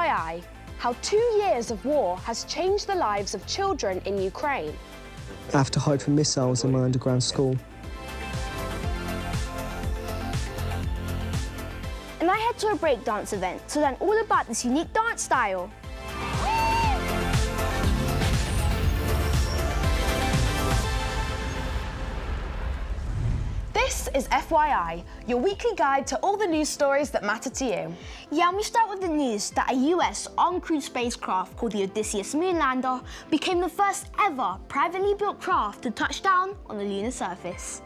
FYI, how 2 years of war has changed the lives of children in Ukraine. I have to hide from missiles in my underground school. And I head to a breakdance event to learn all about this unique dance style. This is FYI, your weekly guide to all the news stories that matter to you. Yeah, and we start with the news that a US uncrewed spacecraft called the Odysseus Moonlander became the first ever privately built craft to touch down on the lunar surface.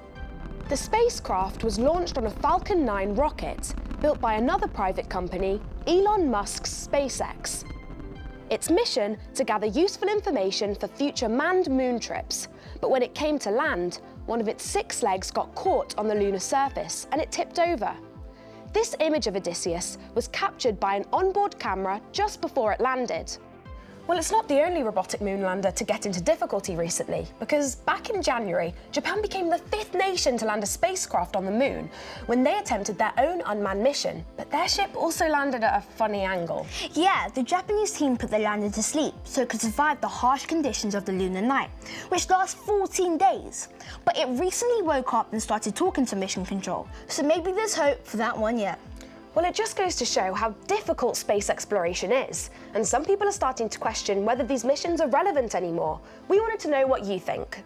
The spacecraft was launched on a Falcon 9 rocket, built by another private company, Elon Musk's SpaceX. Its mission to gather useful information for future manned moon trips, but when it came to land, one of its 6 legs got caught on the lunar surface and it tipped over. This image of Odysseus was captured by an onboard camera just before it landed. Well, it's not the only robotic moonlander to get into difficulty recently, because back in January, Japan became the 5th nation to land a spacecraft on the moon when they attempted their own unmanned mission, but their ship also landed at a funny angle. Yeah, the Japanese team put the lander to sleep so it could survive the harsh conditions of the lunar night, which lasts 14 days. But it recently woke up and started talking to mission control, so maybe there's hope for that one yet. Well, it just goes to show how difficult space exploration is, and some people are starting to question whether these missions are relevant anymore. We wanted to know what you think.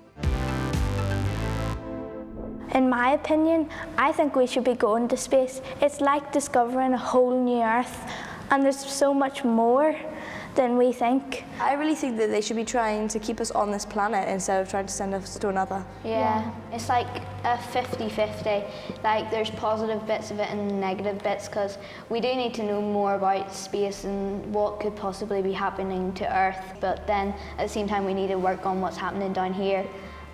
In my opinion, I think we should be going to space. It's like discovering a whole new Earth, and there's so much more than we think. I really think that they should be trying to keep us on this planet instead of trying to send us to another. Yeah, it's like a 50-50. Like there's positive bits of it and negative bits, because we do need to know more about space and what could possibly be happening to Earth, but then at the same time we need to work on what's happening down here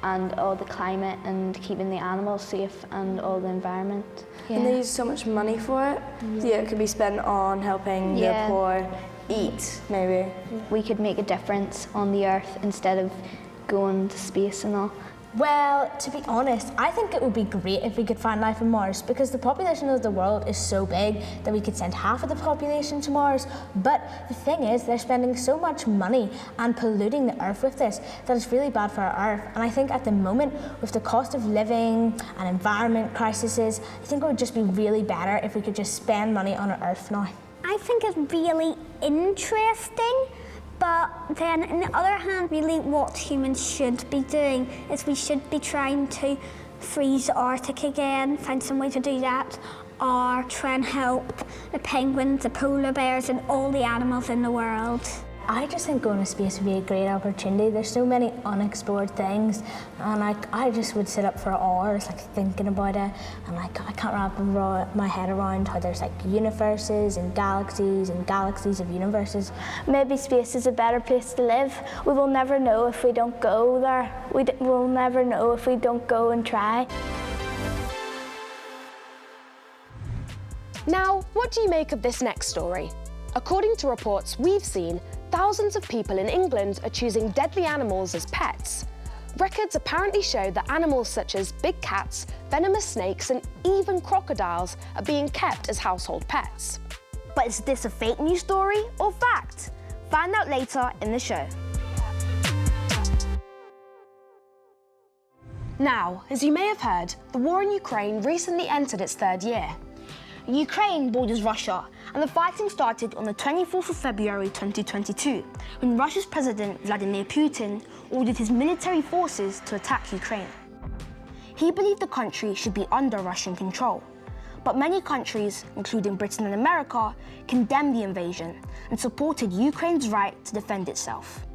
and all the climate and keeping the animals safe and all the environment. Yeah. And they use so much money for it. Yeah, it could be spent on helping the poor eat, maybe. We could make a difference on the Earth instead of going to space and all. Well, to be honest, I think it would be great if we could find life on Mars, because the population of the world is so big that we could send half of the population to Mars. But the thing is, they're spending so much money and polluting the Earth with this that it's really bad for our Earth. And I think at the moment, with the cost of living and environment crises, I think it would just be really better if we could just spend money on our Earth now. I think it's really interesting, but then on the other hand, really what humans should be doing is we should be trying to freeze the Arctic again, find some way to do that, or try and help the penguins, the polar bears, and all the animals in the world. I just think going to space would be a great opportunity. There's so many unexplored things, and I just would sit up for hours thinking about it, and I can't wrap my head around how there's universes and galaxies of universes. Maybe space is a better place to live. We will never know if we don't go there. We'll never know if we don't go and try. Now, what do you make of this next story? According to reports we've seen, thousands of people in England are choosing deadly animals as pets. Records apparently show that animals such as big cats, venomous snakes, and even crocodiles are being kept as household pets. But is this a fake news story or fact? Find out later in the show. Now, as you may have heard, the war in Ukraine recently entered its 3rd year. Ukraine borders Russia, and the fighting started on the 24th of February 2022, when Russia's President Vladimir Putin ordered his military forces to attack Ukraine. He believed the country should be under Russian control, but many countries, including Britain and America, condemned the invasion and supported Ukraine's right to defend itself.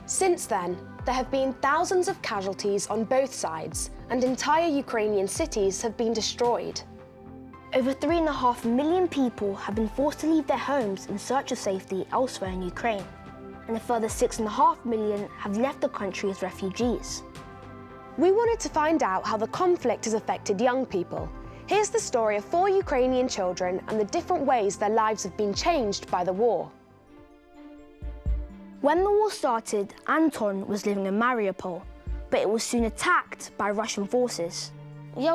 Since then, there have been thousands of casualties on both sides, and entire Ukrainian cities have been destroyed. Over 3.5 million people have been forced to leave their homes in search of safety elsewhere in Ukraine, and a further 6.5 million have left the country as refugees. We wanted to find out how the conflict has affected young people. Here's the story of 4 Ukrainian children and the different ways their lives have been changed by the war. When the war started, Anton was living in Mariupol, but it was soon attacked by Russian forces. I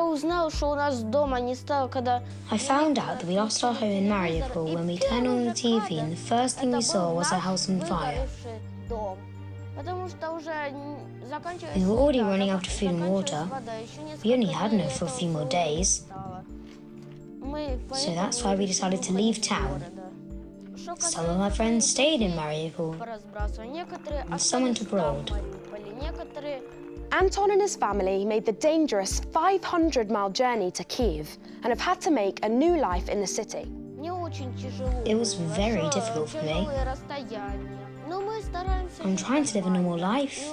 found out that we lost our home in Mariupol when we turned on the TV and the first thing we saw was a house on fire. We were already running out of food and water. We only had enough for a few more days. So that's why we decided to leave town. Some of my friends stayed in Mariupol, and some went abroad. Anton and his family made the dangerous 500-mile journey to Kyiv and have had to make a new life in the city. It was very difficult for me. I'm trying to live a normal life.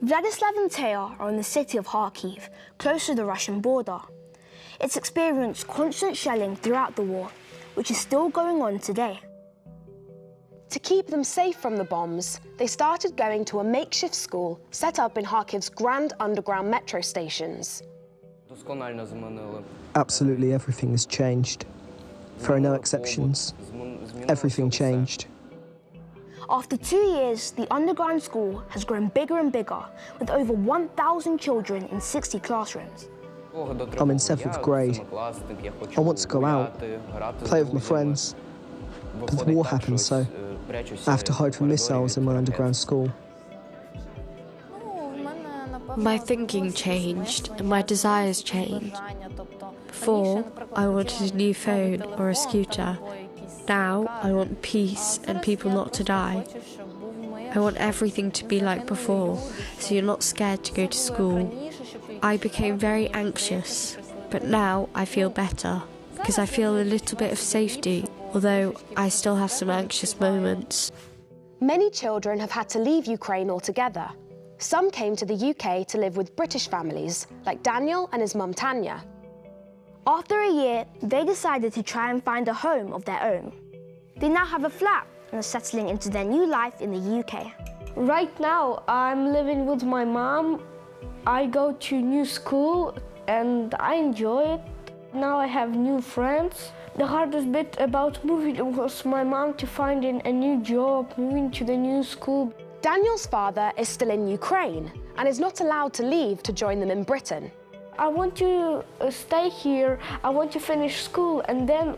Vladislav and Taya are in the city of Kharkiv, close to the Russian border. It's experienced constant shelling throughout the war, which is still going on today. To keep them safe from the bombs, they started going to a makeshift school set up in Kharkiv's grand underground metro stations. Absolutely everything has changed. There are no exceptions. Everything changed. After 2 years, the underground school has grown bigger and bigger, with over 1,000 children in 60 classrooms. I'm in 7th grade. I want to go out, play with my friends. But the war happened, so I have to hide from missiles in my underground school. My thinking changed and my desires changed. Before, I wanted a new phone or a scooter. Now, I want peace and people not to die. I want everything to be like before, so you're not scared to go to school. I became very anxious, but now I feel better, because I feel a little bit of safety, although I still have some anxious moments. Many children have had to leave Ukraine altogether. Some came to the UK to live with British families, like Daniel and his mum Tanya. After a year, they decided to try and find a home of their own. They now have a flat and are settling into their new life in the UK. Right now, I'm living with my mom. I go to new school and I enjoy it. Now I have new friends. The hardest bit about moving was my mom to finding a new job, moving to the new school. Daniel's father is still in Ukraine and is not allowed to leave to join them in Britain. I want to stay here, I want to finish school, and then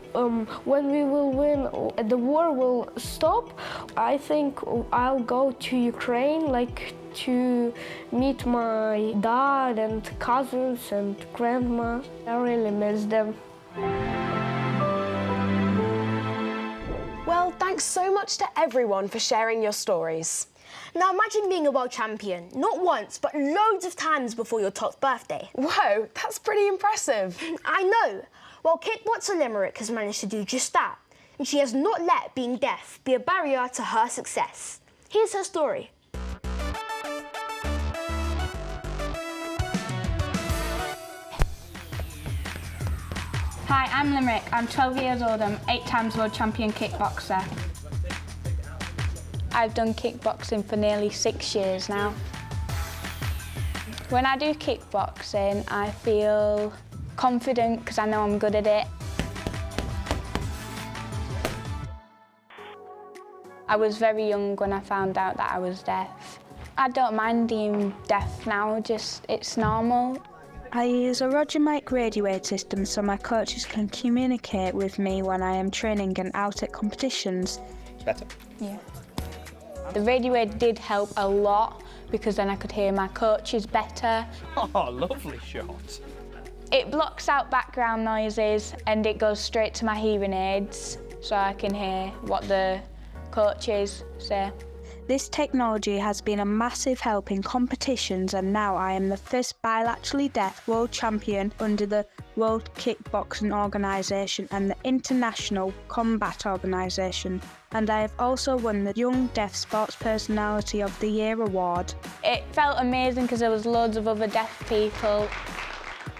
when we will win, the war will stop. I think I'll go to Ukraine, like to meet my dad and cousins and grandma. I really miss them. Well, thanks so much to everyone for sharing your stories. Now imagine being a world champion, not once, but loads of times before your 12th birthday. Whoa, that's pretty impressive. I know. Well, kickboxer Limerick has managed to do just that, and she has not let being deaf be a barrier to her success. Here's her story. Hi, I'm Limerick. I'm 12 years old. I'm 8 times world champion kickboxer. I've done kickboxing for nearly 6 years now. When I do kickboxing, I feel confident because I know I'm good at it. I was very young when I found out that I was deaf. I don't mind being deaf now, just it's normal. I use a Roger mic radio wave system so my coaches can communicate with me when I am training and out at competitions. Better? Yeah. The radio wave did help a lot because then I could hear my coaches better. Oh, lovely shot. It blocks out background noises and it goes straight to my hearing aids so I can hear what the coaches say. This technology has been a massive help in competitions, and now I am the first bilaterally deaf world champion under the World Kickboxing Organisation and the International Combat Organisation, and I have also won the Young Deaf Sports Personality of the Year award. It felt amazing because there was loads of other deaf people.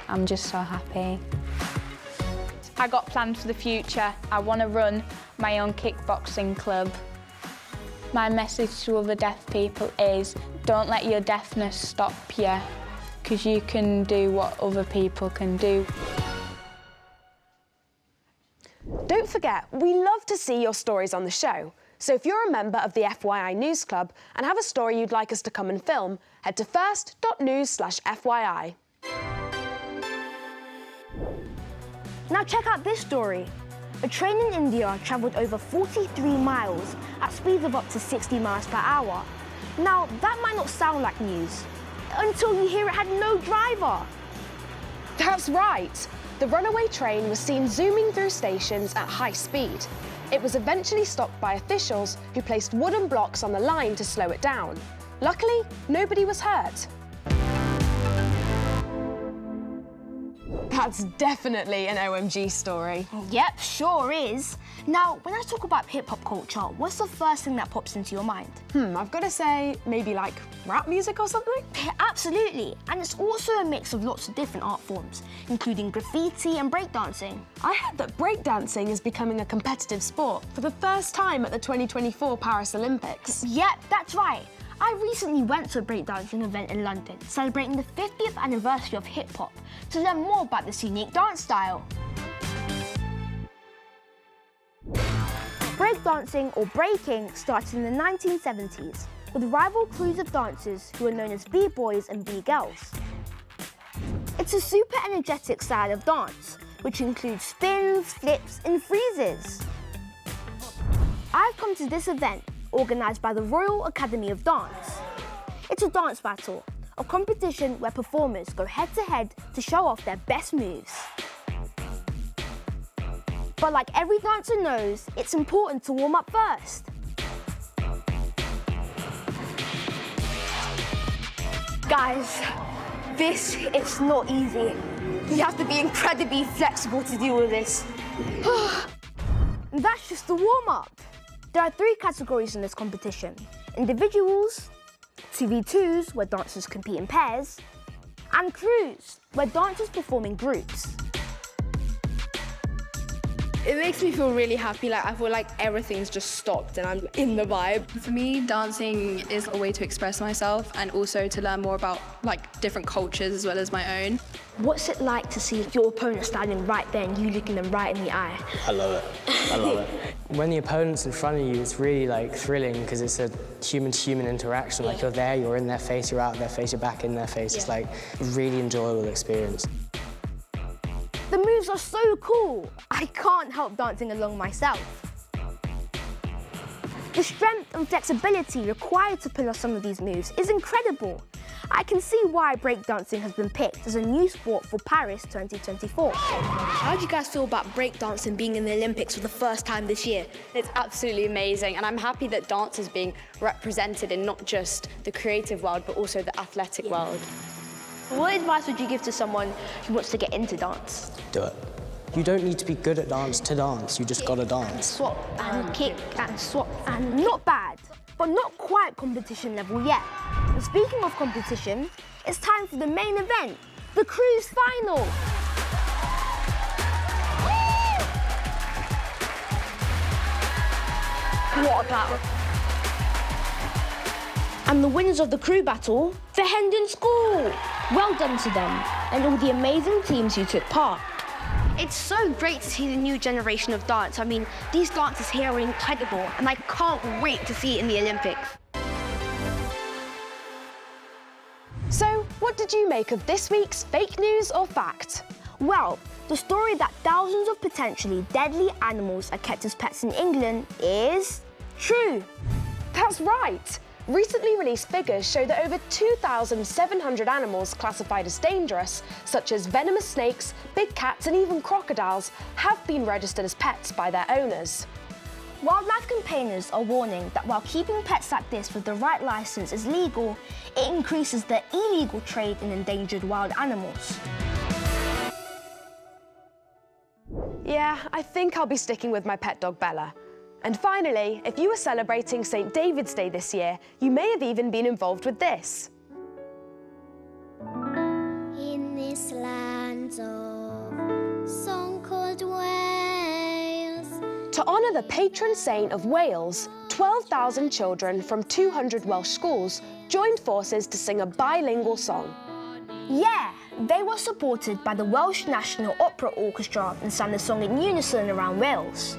I'm just so happy. I got plans for the future. I want to run my own kickboxing club. My message to other deaf people is don't let your deafness stop you, because you can do what other people can do. Don't forget, we love to see your stories on the show. So if you're a member of the FYI News Club and have a story you'd like us to come and film, head to first.news/FYI. Now check out this story. A train in India travelled over 43 miles at speeds of up to 60 miles per hour. Now, that might not sound like news until you hear it had no driver. That's right. The Runaway train was seen zooming through stations at high speed. It was eventually stopped by officials who placed wooden blocks on the line to slow it down. Luckily, nobody was hurt. That's definitely an OMG story. Yep, sure is. Now, when I talk about hip-hop culture, what's the first thing that pops into your mind? I've got to say, maybe like rap music or something? Yeah, absolutely. And it's also a mix of lots of different art forms, including graffiti and breakdancing. I heard that breakdancing is becoming a competitive sport for the first time at the 2024 Paris Olympics. Yep, that's right. I recently went to a breakdancing event in London, celebrating the 50th anniversary of hip-hop, to learn more about this unique dance style. Breakdancing, or breaking, started in the 1970s, with rival crews of dancers who are known as B-boys and B-girls. It's a super energetic style of dance, which includes spins, flips, and freezes. I've come to this event organised by the Royal Academy of Dance. It's a dance battle, a competition where performers go head-to-head to show off their best moves. But like every dancer knows, it's important to warm up first. Guys, this is not easy. You have to be incredibly flexible to deal with this. And that's just the warm-up. There are 3 categories in this competition: individuals, 2v2s, where dancers compete in pairs, and crews, where dancers perform in groups. It makes me feel really happy. Like, I feel like everything's just stopped and I'm in the vibe. For me, dancing is a way to express myself and also to learn more about like different cultures as well as my own. What's it like to see your opponent standing right there and you looking them right in the eye? I love it. I love it. When the opponent's in front of you, it's really like thrilling because it's a human-to-human interaction. Like, you're there, you're in their face, you're out of their face, you're back in their face. It's like a really enjoyable experience. The moves are so cool. I can't help dancing along myself. The strength and flexibility required to pull off some of these moves is incredible. I can see why breakdancing has been picked as a new sport for Paris 2024. How do you guys feel about breakdancing being in the Olympics for the first time this year? It's absolutely amazing, and I'm happy that dance is being represented in not just the creative world, but also the athletic world. What advice would you give to someone who wants to get into dance? Do it. You don't need to be good at dance to dance, you just gotta dance. Swap and kick and swap and... Not bad, but not quite competition level yet. And speaking of competition, it's time for the main event, the cruise final. What about? And the winners of the crew battle, the Hendon School. Well done to them and all the amazing teams who took part. It's so great to see the new generation of dance. I mean, these dancers here are incredible and I can't wait to see it in the Olympics. So, what did you make of this week's fake news or fact? Well, the story that thousands of potentially deadly animals are kept as pets in England is true. That's right. Recently released figures show that over 2,700 animals classified as dangerous, such as venomous snakes, big cats and even crocodiles, have been registered as pets by their owners. Wildlife campaigners are warning that while keeping pets like this with the right licence is legal, it increases the illegal trade in endangered wild animals. Yeah, I think I'll be sticking with my pet dog Bella. And finally, if you were celebrating St. David's Day this year, you may have even been involved with this. In this land of song called Wales. To honour the patron saint of Wales, 12,000 children from 200 Welsh schools joined forces to sing a bilingual song. Yeah, they were supported by the Welsh National Opera Orchestra and sang the song in unison around Wales.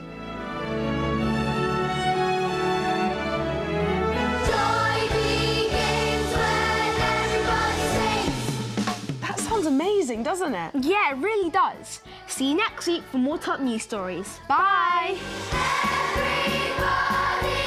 Amazing, doesn't it? Yeah, it really does. see you next week for more top news stories. Bye! Everybody